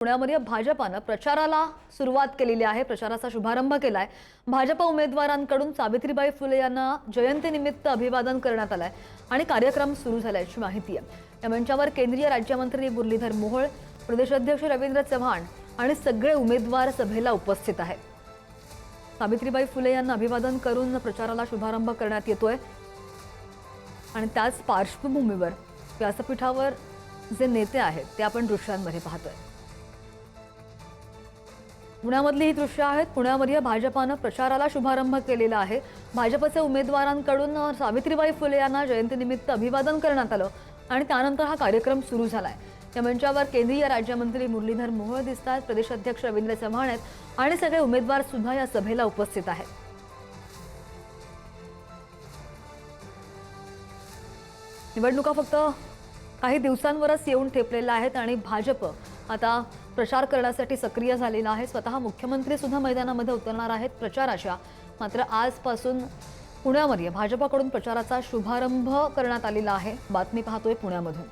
पुण्यामध्ये भाजपानं प्रचाराला सुरुवात केलेली आहे। प्रचाराचा शुभारंभ केलाय। भाजप उमेदवारांकडून सावित्रीबाई फुले यांना जयंतीनिमित्त अभिवादन करण्यात आलंय आणि कार्यक्रम सुरू झाल्याची माहिती आहे। या मंचावर केंद्रीय राज्यमंत्री मुरलीधर मोहोळ, प्रदेश अध्यक्ष रवींद्र चव्हाण आणि सगळे उमेदवार सभेला उपस्थित आहेत। सावित्रीबाई फुले यांना अभिवादन करून प्रचाराला शुभारंभ करण्यात येतोय आणि त्याच पार्श्वभूमीवर व्यासपीठावर जे नेते आहेत ते आपण दृश्यांमध्ये पाहतोय। पुण्यामधली ही दृश्य आहेत। पुण्यामध्ये भाजपानं प्रचाराला शुभारंभ केलेला आहे। भाजपचे उमेदवारांकडून सावित्रीबाई फुले यांना जयंतीनिमित्त अभिवादन करण्यात आलं आणि त्यानंतर हा कार्यक्रम सुरू झालाय। या मंचावर केंद्रीय राज्यमंत्री मुरलीधर मोहोळ दिसतात, प्रदेश अध्यक्ष रवींद्र चव्हाण आहेत आणि सगळे उमेदवार सुद्धा या सभेला उपस्थित आहेत। निवडणुका फक्त काही दिवसांवरच येऊन ठेपलेल्या आहेत आणि भाजप आता प्रचार करण्यासाठी सक्रिय झालेला आहे। स्वतः मुख्यमंत्री सुद्धा मैदानामध्ये उतरणार आहेत प्रचाराच्या। मात्र आजपासून पुण्यामध्ये भाजपकडून प्रचाराचा शुभारंभ करण्यात आलेला आहे। बातमी पाहतोय पुण्यामधून।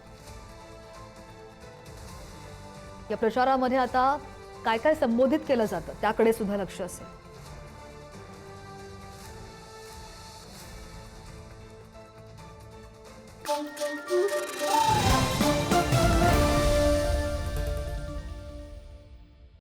या प्रचारामध्ये आता काय काय संबोधित केलं जातं त्याकडे सुद्धा लक्ष असेल।